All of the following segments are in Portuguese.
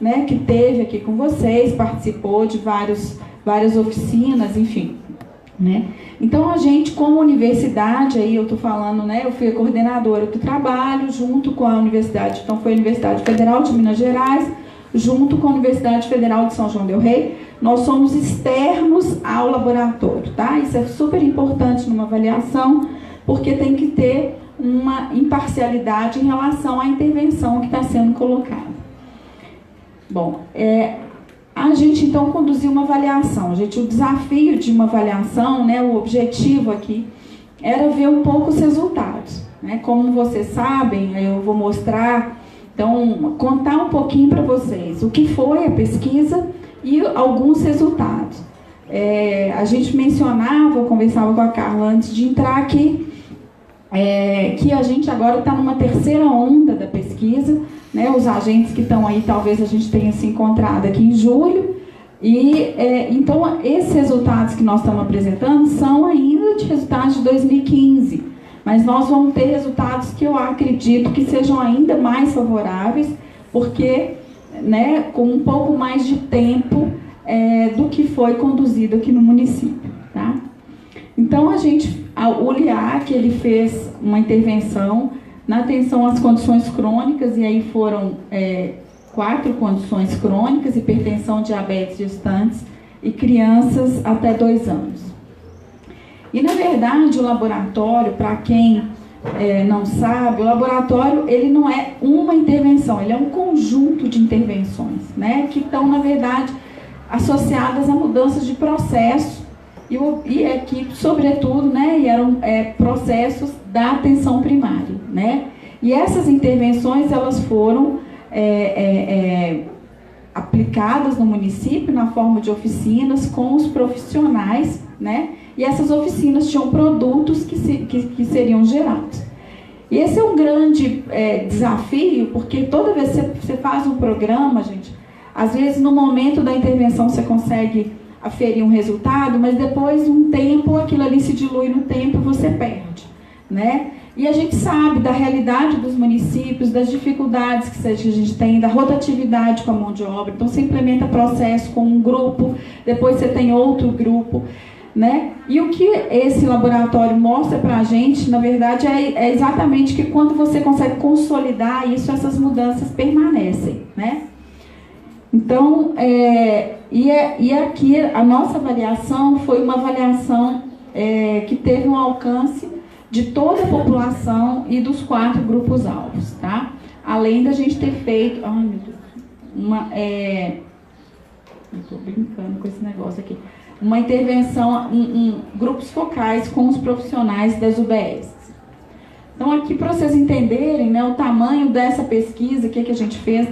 né, que teve aqui com vocês, participou de várias oficinas, enfim, né? Então a gente, como universidade, aí eu estou falando, né, eu fui a coordenadora do trabalho junto com a universidade, então foi a Universidade Federal de Minas Gerais, junto com a Universidade Federal de São João del Rei. Nós somos externos ao laboratório, tá? Isso é super importante numa avaliação, porque tem que ter uma imparcialidade em relação à intervenção que está sendo colocada. Bom, a gente então conduziu uma avaliação. O desafio de uma avaliação, né, o objetivo aqui, era ver um pouco os resultados, né? Como vocês sabem, eu vou mostrar, então, contar um pouquinho para vocês o que foi a pesquisa e alguns resultados. A gente mencionava, eu conversava com a Carla antes de entrar aqui, que a gente agora está numa terceira onda da pesquisa, né? Os agentes que estão aí, talvez a gente tenha se encontrado aqui em julho, então esses resultados que nós estamos apresentando são ainda de resultados de 2015, mas nós vamos ter resultados que eu acredito que sejam ainda mais favoráveis, porque, né, com um pouco mais de tempo do que foi conduzido aqui no município, tá? Então o LIAC, ele fez uma intervenção na atenção às condições crônicas, e aí foram 4 condições crônicas: hipertensão, diabetes gestantes e crianças até 2 anos. E, na verdade, o laboratório, para quem não sabe, o laboratório, ele não é uma intervenção, ele é um conjunto de intervenções, né, que estão, na verdade, associadas a mudanças de processo, e aqui, sobretudo, né, eram processos da atenção primária, né? E essas intervenções, elas foram aplicadas no município na forma de oficinas com os profissionais, né? E essas oficinas tinham produtos que seriam gerados. E esse é um grande desafio, porque toda vez que você faz um programa, gente, às vezes no momento da intervenção você consegue aferir um resultado, mas depois de um tempo aquilo ali se dilui no tempo e você perde, né? E a gente sabe da realidade dos municípios, das dificuldades que a gente tem, da rotatividade com a mão de obra. Então você implementa processo com um grupo, depois você tem outro grupo, né? E o que esse laboratório mostra para a gente, na verdade, é exatamente que quando você consegue consolidar isso, essas mudanças permanecem, né? Então, e aqui a nossa avaliação foi uma avaliação que teve um alcance de toda a população e dos 4 grupos-alvos, tá? Além da gente ter feito, ai meu Deus, eu tô brincando com esse negócio aqui, uma intervenção em grupos focais com os profissionais das UBS. Então, aqui para vocês entenderem, né, o tamanho dessa pesquisa, o que a gente fez,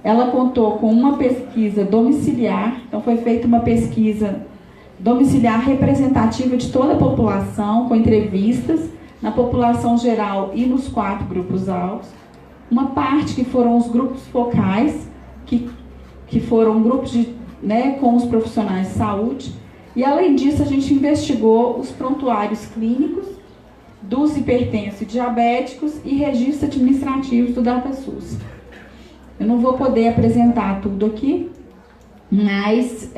ela contou com uma pesquisa domiciliar, então foi feita uma pesquisa domiciliar representativa de toda a população, com entrevistas na população geral e nos 4 grupos-alvos. Uma parte que foram os grupos focais, que foram grupos com os profissionais de saúde. E, além disso, a gente investigou os prontuários clínicos dos hipertensos e diabéticos e registros administrativos do DataSUS. Eu não vou poder apresentar tudo aqui, mas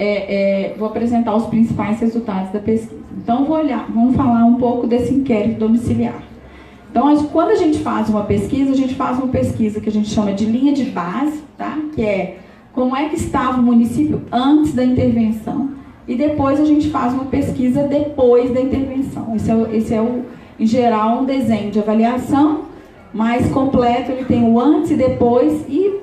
vou apresentar os principais resultados da pesquisa. Então, vamos falar um pouco desse inquérito domiciliar. Então, quando a gente faz uma pesquisa, que a gente chama de linha de base, tá? Que é como é que estava o município antes da intervenção, e depois a gente faz uma pesquisa depois da intervenção. Esse é em geral, um desenho de avaliação mais completo, ele tem o antes e depois, e,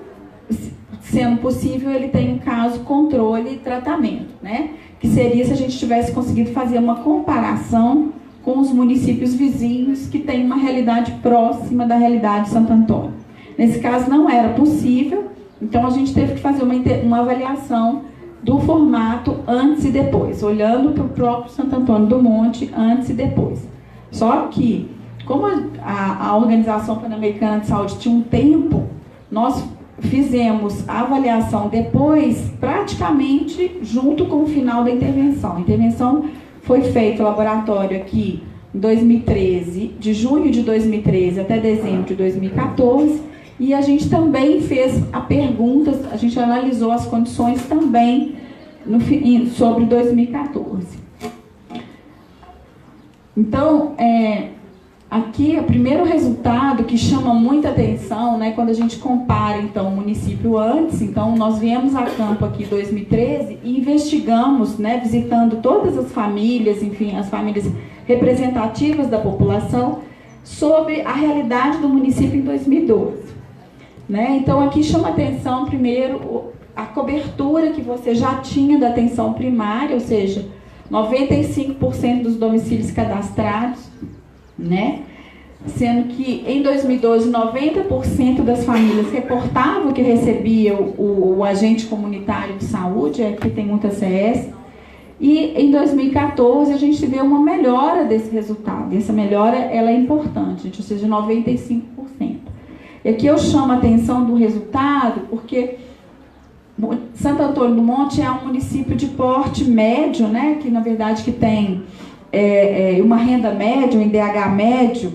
sendo possível, ele tem um caso, controle e tratamento, né? Que seria se a gente tivesse conseguido fazer uma comparação com os municípios vizinhos que têm uma realidade próxima da realidade de Santo Antônio. Nesse caso não era possível, então a gente teve que fazer uma avaliação do formato antes e depois, olhando para o próprio Santo Antônio do Monte antes e depois. Só que, como a Organização Pan-Americana de Saúde tinha um tempo, nós fizemos a avaliação depois, praticamente junto com o final da intervenção. A intervenção foi feita no laboratório aqui em 2013, de junho de 2013 até dezembro de 2014, e a gente também fez a perguntas a gente analisou as condições também sobre 2014. Então, aqui o primeiro resultado que chama muita atenção, né, quando a gente compara então o município antes, então nós viemos a campo aqui em 2013 e investigamos, né, visitando todas as famílias, enfim, as famílias representativas da população, sobre a realidade do município em 2012. Né? Então aqui chama atenção primeiro a cobertura que você já tinha da atenção primária, ou seja, 95% dos domicílios cadastrados, né? Sendo que em 2012 90% das famílias reportavam que recebia o agente comunitário de saúde, aqui tem muita CS, e em 2014 a gente vê uma melhora desse resultado, e essa melhora ela é importante, gente, ou seja, 95%. E aqui eu chamo a atenção do resultado porque Santo Antônio do Monte é um município de porte médio, né, que na verdade que tem uma renda média, um IDH médio,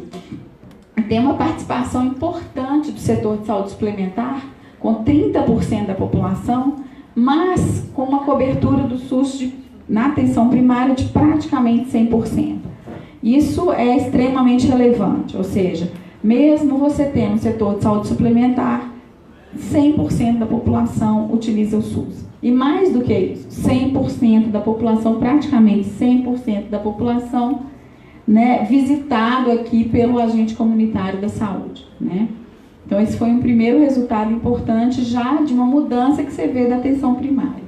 tem uma participação importante do setor de saúde suplementar, com 30% da população, mas com uma cobertura do SUS na atenção primária de praticamente 100%. Isso é extremamente relevante, ou seja, mesmo você tendo um setor de saúde suplementar, 100% da população utiliza o SUS. E mais do que isso, 100% da população, praticamente 100% da população, né, visitado aqui pelo agente comunitário da saúde. Né? Então esse foi um primeiro resultado importante já de uma mudança que você vê da atenção primária.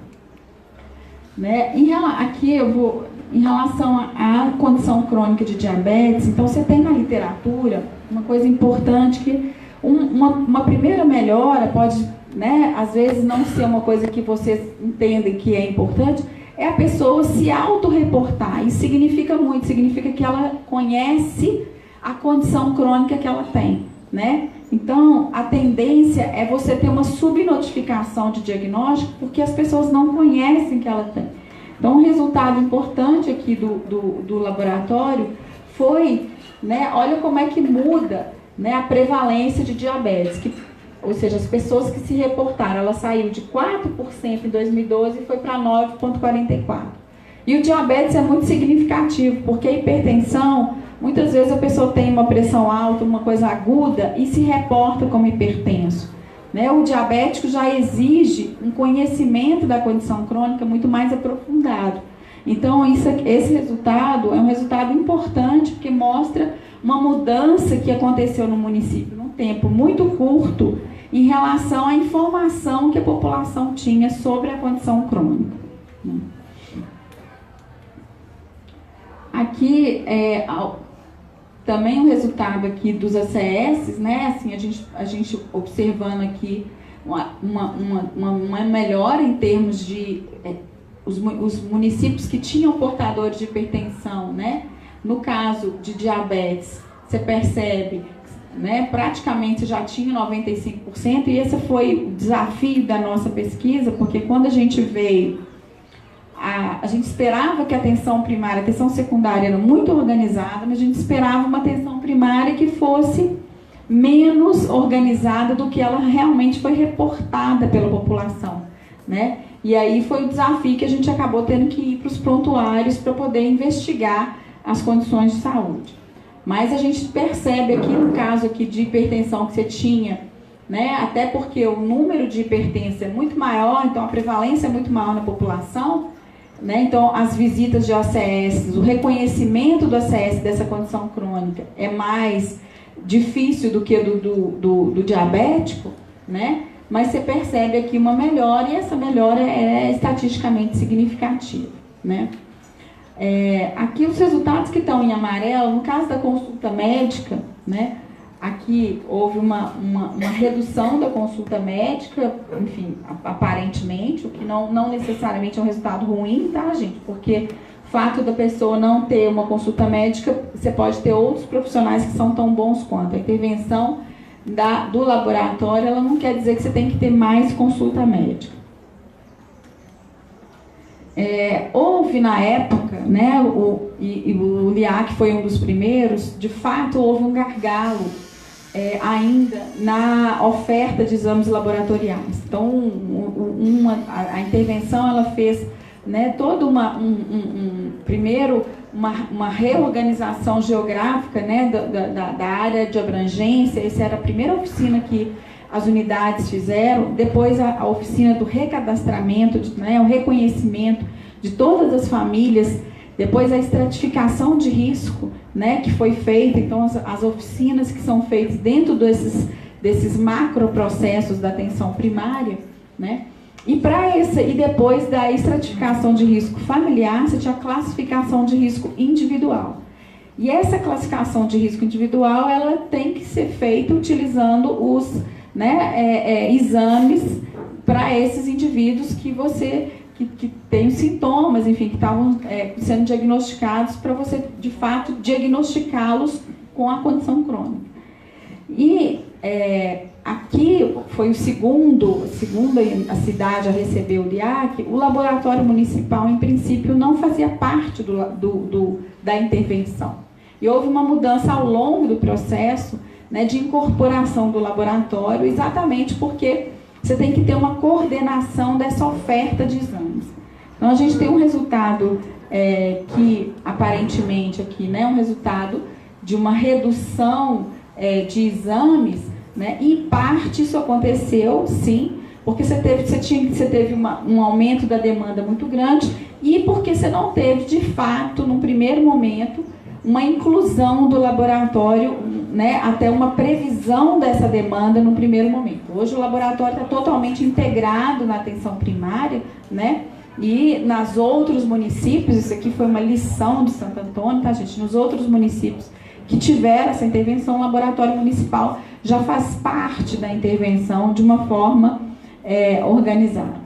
Né? Aqui eu vou, em relação à condição crônica de diabetes, então você tem na literatura uma coisa importante que uma primeira melhora pode, né, às vezes não ser uma coisa que vocês entendem que é importante, é a pessoa se autorreportar. Isso significa muito, significa que ela conhece a condição crônica que ela tem, né? Então, a tendência é você ter uma subnotificação de diagnóstico porque as pessoas não conhecem que ela tem. Então, um resultado importante aqui do laboratório foi, né, olha como é que muda, né, a prevalência de diabetes, ou seja, as pessoas que se reportaram, ela saiu de 4% em 2012 e foi para 9,44%. E o diabetes é muito significativo, porque a hipertensão, muitas vezes a pessoa tem uma pressão alta, uma coisa aguda e se reporta como hipertenso. Né? O diabético já exige um conhecimento da condição crônica muito mais aprofundado. Então, esse resultado é um resultado importante, porque mostra uma mudança que aconteceu no município num tempo muito curto em relação à informação que a população tinha sobre a condição crônica. Aqui também um resultado aqui dos ACS, né? Assim, a gente observando aqui uma melhora em termos de os municípios que tinham portadores de hipertensão, né? No caso de diabetes, você percebe, né, praticamente já tinha 95%, e esse foi o desafio da nossa pesquisa, porque quando a gente veio, a gente esperava que a atenção primária, a atenção secundária era muito organizada, mas a gente esperava uma atenção primária que fosse menos organizada do que ela realmente foi reportada pela população, né? E aí foi o desafio que a gente acabou tendo que ir para os prontuários para poder investigar as condições de saúde. Mas a gente percebe aqui no caso aqui de hipertensão que você tinha, né, até porque o número de hipertensos é muito maior, então a prevalência é muito maior na população, né, então as visitas de ACS, o reconhecimento do ACS dessa condição crônica é mais difícil do que do diabético, né, mas você percebe aqui uma melhora, e essa melhora é estatisticamente significativa, né. Aqui os resultados que estão em amarelo, no caso da consulta médica, né, aqui houve uma redução da consulta médica, enfim, aparentemente, o que não necessariamente é um resultado ruim, tá, gente? Porque o fato da pessoa não ter uma consulta médica, você pode ter outros profissionais que são tão bons quanto. A intervenção do laboratório, ela não quer dizer que você tem que ter mais consulta médica. Houve na época, né, o LIAC foi um dos primeiros, de fato houve um gargalo ainda na oferta de exames laboratoriais. Então, a intervenção ela fez, né, toda primeiro uma reorganização geográfica, né, da área de abrangência. Essa era a primeira oficina que as unidades fizeram. Depois a oficina do recadastramento, né, o reconhecimento de todas as famílias. Depois a estratificação de risco, né, que foi feita. Então as oficinas que são feitas dentro desses macroprocessos da atenção primária, né? E depois da estratificação de risco familiar, você tinha a classificação de risco individual. E essa classificação de risco individual, ela tem que ser feita utilizando os, né, exames para esses indivíduos que têm sintomas, enfim, que estavam sendo diagnosticados, para você, de fato, diagnosticá-los com a condição crônica. E aqui foi a segunda cidade a receber o LIAC. O laboratório municipal, em princípio, não fazia parte da intervenção. E houve uma mudança ao longo do processo, né, de incorporação do laboratório, exatamente porque você tem que ter uma coordenação dessa oferta de exames. Então, a gente tem um resultado que, aparentemente, aqui, né, um resultado de uma redução de exames, né? Em parte isso aconteceu, sim, porque você teve um aumento da demanda muito grande e porque você não teve, de fato, num primeiro momento, uma inclusão do laboratório, né, até uma previsão dessa demanda no primeiro momento. Hoje o laboratório está totalmente integrado na atenção primária, né, e nos outros municípios, isso aqui foi uma lição de Santo Antônio, tá, gente? Nos outros municípios que tiveram essa intervenção, o laboratório municipal já faz parte da intervenção de uma forma organizada.